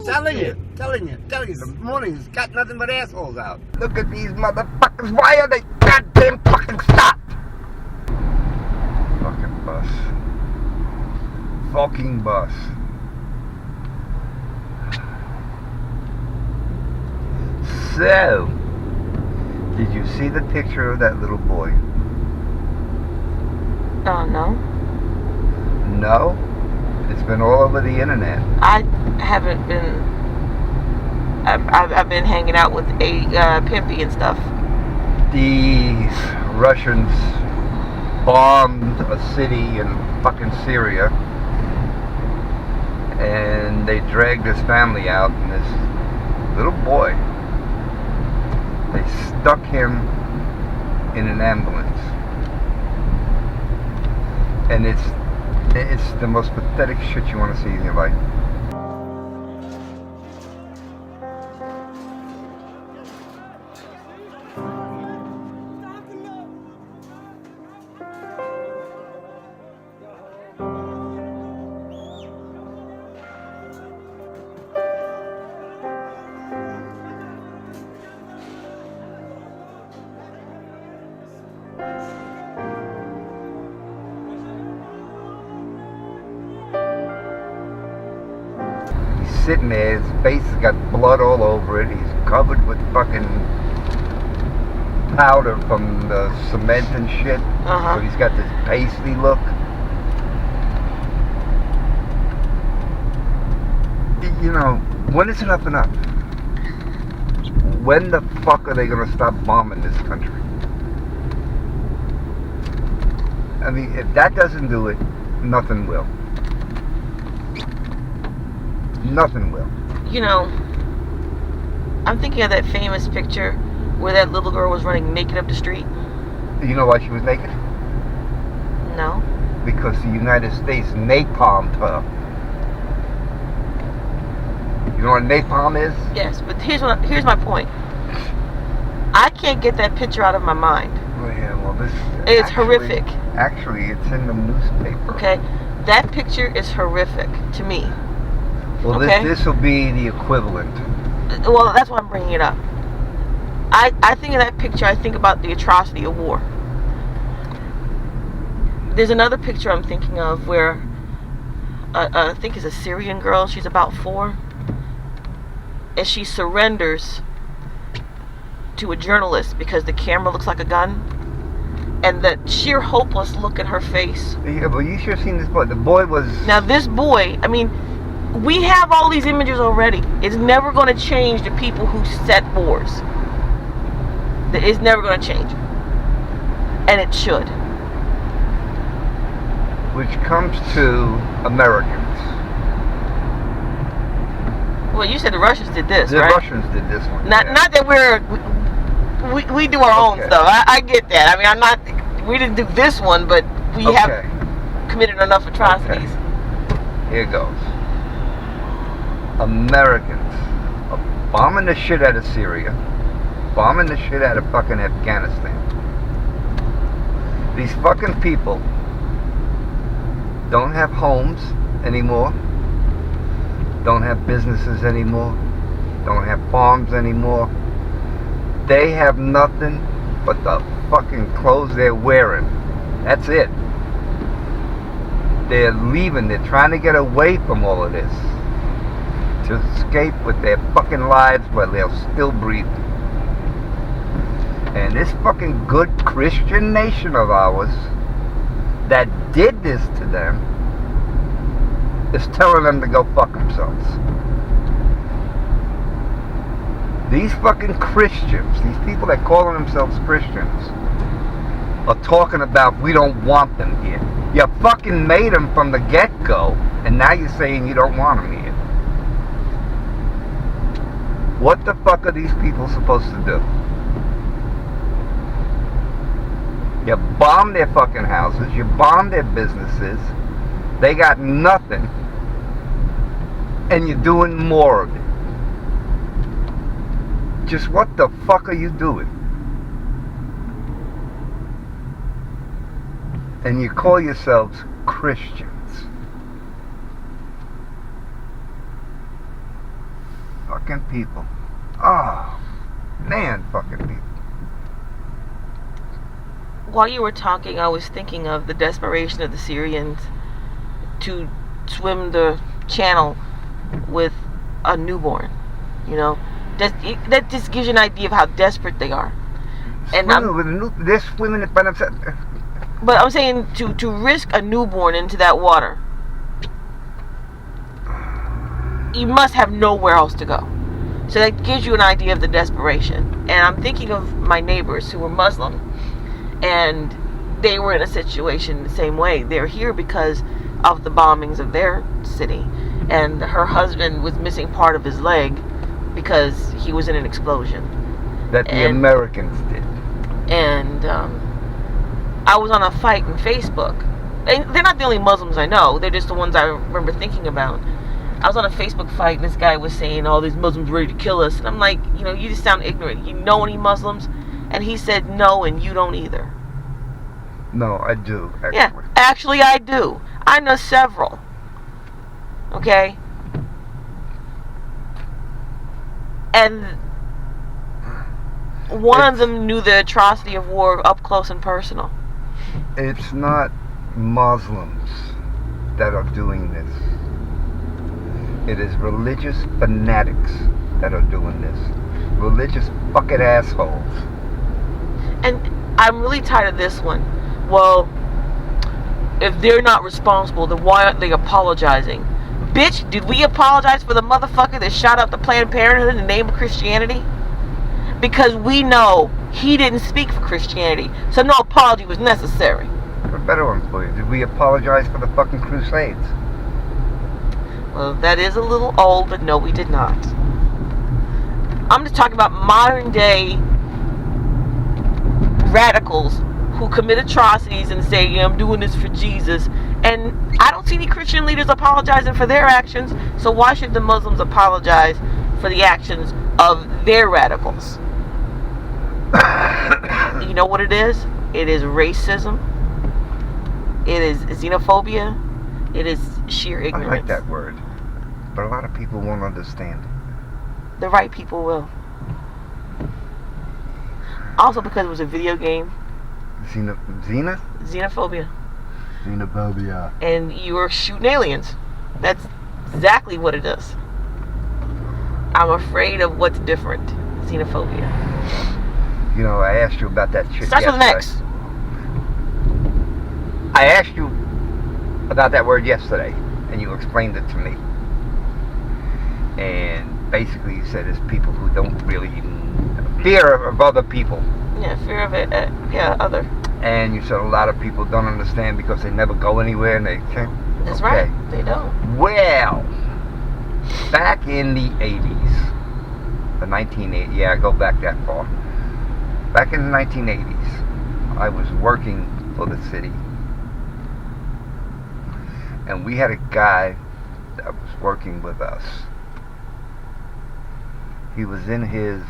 Telling you. The morning's got nothing but assholes out. Look at these motherfuckers. Why are they goddamn fucking stopped? Fucking bus. Fucking bus. So, did you see the picture of that little boy? Oh, no. No? It's been all over the internet. I haven't been. I've been hanging out with a pimpy and stuff. These Russians bombed a city in fucking Syria, and they dragged this family out, and this little boy, they stuck him in an ambulance, and it's the most pathetic shit you want to see in your life. Sitting there, his face has got blood all over it, he's covered with fucking powder from the cement and shit, so he's got this pasty look. You know, when is enough enough? When the fuck are they gonna stop bombing this country? I mean, if that doesn't do it, nothing will. Nothing will. You know, I'm thinking of that famous picture where that little girl was running naked up the street. You know why she was naked? No. Because the United States napalmed her. You know what napalm is? Yes, but here's my point. I can't get that picture out of my mind. Oh, yeah, well, this it's horrific. Actually, it's in the newspaper. Okay, that picture is horrific to me. Well, okay? This will be the equivalent. Well, that's why I'm bringing it up. I think of that picture, I think about the atrocity of war. There's another picture I'm thinking of where I think it's a Syrian girl. She's about 4, and she surrenders to a journalist because the camera looks like a gun, and the sheer hopeless look in her face. Yeah, but you should have seen this boy. The boy was... Now this boy, I mean, we have all these images already. It's never going to change the people who set wars. It's never going to change. And it should. Which comes to Americans. Well, you said the Russians did this, right? The Russians did this one. Not that we do our own stuff. I get that. I mean, we didn't do this one, but we have committed enough atrocities. Here goes. Americans are bombing the shit out of Syria, bombing the shit out of fucking Afghanistan. These fucking people don't have homes anymore, don't have businesses anymore, don't have farms anymore. They have nothing but the fucking clothes they're wearing. That's it. They're leaving, they're trying to get away from all of this, to escape with their fucking lives while they're still breathing. And this fucking good Christian nation of ours that did this to them is telling them to go fuck themselves. These fucking Christians, these people that call themselves Christians, are talking about we don't want them here. You fucking made them from the get-go, and now you're saying you don't want them here. What the fuck are these people supposed to do? You bomb their fucking houses, you bomb their businesses, they got nothing, and you're doing more of it. Just what the fuck are you doing? And you call yourselves Christians. fucking people. Oh, man, fucking people. While you were talking, I was thinking of the desperation of the Syrians to swim the channel with a newborn. You know, that just gives you an idea of how desperate they are. And They're swimming it by themselves. But I'm saying to risk a newborn into that water, you must have nowhere else to go. So that gives you an idea of the desperation. And I'm thinking of my neighbors who were Muslim, and they were in a situation the same way. They're here because of the bombings of their city, and her husband was missing part of his leg because he was in an explosion. That the Americans did. And I was on a fight in Facebook. And they're not the only Muslims I know. They're just the ones I remember thinking about. I was on a Facebook fight, and this guy was saying, "Oh, these Muslims ready to kill us." And I'm like, you just sound ignorant. You know any Muslims? And he said, "No, and you don't either." No, I do, actually. Yeah, actually I do. I know several. Okay? And one of them knew the atrocity of war up close and personal. It's not Muslims that are doing this. It is religious fanatics that are doing this. Religious fucking assholes. And I'm really tired of this one. Well, if they're not responsible, then why aren't they apologizing? Bitch, did we apologize for the motherfucker that shot up the Planned Parenthood in the name of Christianity? Because we know he didn't speak for Christianity, so no apology was necessary. A better one for you. Did we apologize for the fucking Crusades? Well, that is a little old, but no, we did not. I'm just talking about modern day radicals who commit atrocities and say, "Yeah, I'm doing this for Jesus." And I don't see any Christian leaders apologizing for their actions, so why should the Muslims apologize for the actions of their radicals? You know what it is? It is racism. It is xenophobia. It is sheer ignorance. I like that word, but a lot of people won't understand. The right people will. Also because it was a video game. Xenophobia. Xenophobia. And you were shooting aliens. That's exactly what it is. I'm afraid of what's different. Xenophobia. You know, I asked you about that shit Starts with an X. I asked you about that word yesterday, and you explained it to me. And basically you said it's people who don't really fear of other people. Yeah, fear of it. Other. And you said a lot of people don't understand because they never go anywhere and they can't. That's right. They don't. Well, back in the 80s, the 1980s, yeah, I go back that far. Back in the 1980s, I was working for the city. And we had a guy that was working with us. He was in his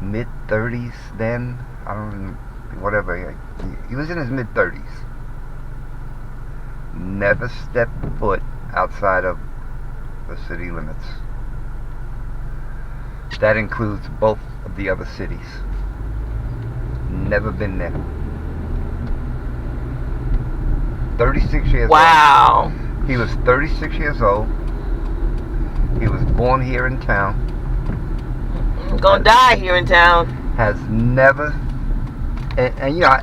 mid-30s then. I don't know, whatever. He was in his mid-30s. Never stepped foot outside of the city limits. That includes both of the other cities. Never been there. 36 years old. Wow. He was 36 years old. He was born here in town. Gonna die here in town. Has never, and you know,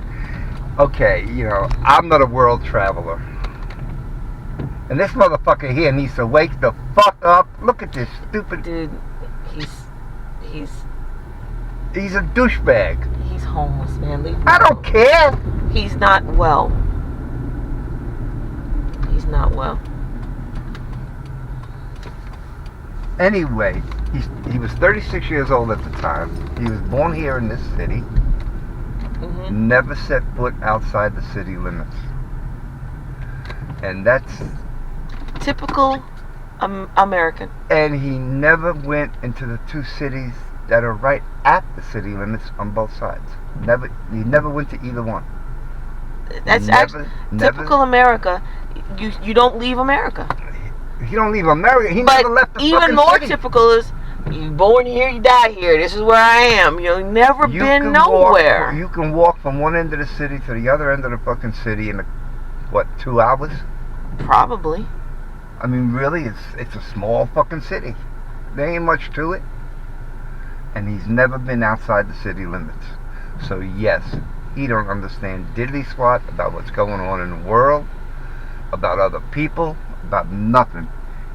okay, you know, I'm not a world traveler. And this motherfucker here needs to wake the fuck up. Look at this stupid dude. He's a douchebag. He's homeless, man. Leave him I don't care. He's not well. He's not well. Anyway, he was 36 years old at the time. He was born here in this city. Mm-hmm. Never set foot outside the city limits. And that's typical American. And he never went into the two cities that are right at the city limits on both sides. He never went to either one. That's typical America. You don't leave America. He don't leave America. He But never left the even fucking more city. typical is, you born here, you die here. This is where I am. You've never been nowhere. You can walk from one end of the city to the other end of the fucking city in, what, 2 hours? Probably. I mean, really, it's a small fucking city. There ain't much to it. And he's never been outside the city limits. So yes, he don't understand diddly squat about what's going on in the world, about other people, about nothing.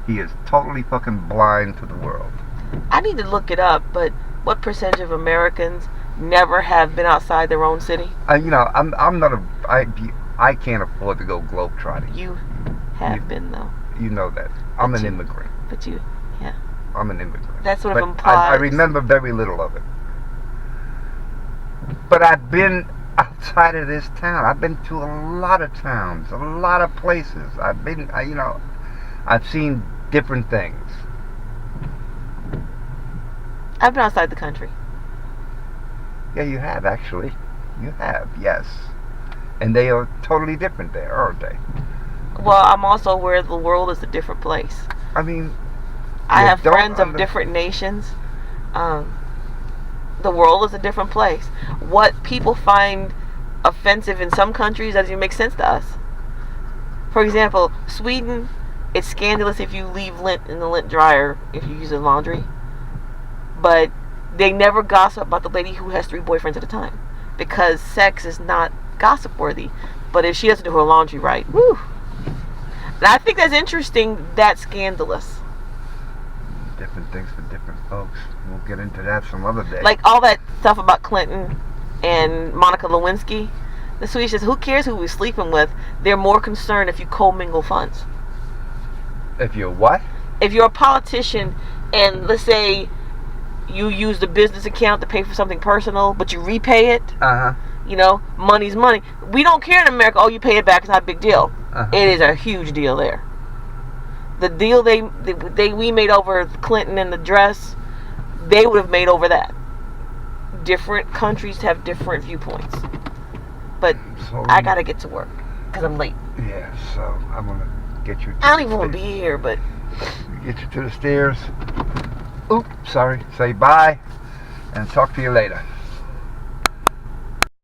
He is totally fucking blind to the world. I need to look it up, but what percentage of Americans never have been outside their own city? I'm not I can't afford to go globetrotting. You have been, though. You know that. I'm an immigrant. But you, yeah. I'm an immigrant. That sort of But implies. I remember very little of it. But I've been outside of this town. I've been to a lot of towns, a lot of places. I've seen different things. I've been outside the country. Yeah, you have, actually. You have, yes. And they are totally different there, aren't they? Well, I'm also aware the world is a different place. I mean, I have friends of different nations. The world is a different place. What people find offensive in some countries doesn't even make sense to us. For example, Sweden, it's scandalous if you leave lint in the lint dryer if you use a laundry. But they never gossip about the lady who has 3 boyfriends at a time, because sex is not gossip worthy. But if she doesn't do her laundry right, woo. And I think that's interesting. That's scandalous. Different things for different folks. We'll get into that some other day. Like all that stuff about Clinton and Monica Lewinsky. The Swedish says, who cares who we're sleeping with? They're more concerned if you commingle funds. If you're what? If you're a politician and let's say you use the business account to pay for something personal, but you repay it. Money's money. We don't care in America. Oh, you pay it back. It's not a big deal. It is a huge deal there. The deal we made over Clinton and the dress, they would have made over that. Different countries have different viewpoints. But I gotta get to work because I'm late. Yeah, so I'm gonna get you. I don't even want to be here, but get you to the stairs. Oops, sorry. Say bye, and talk to you later.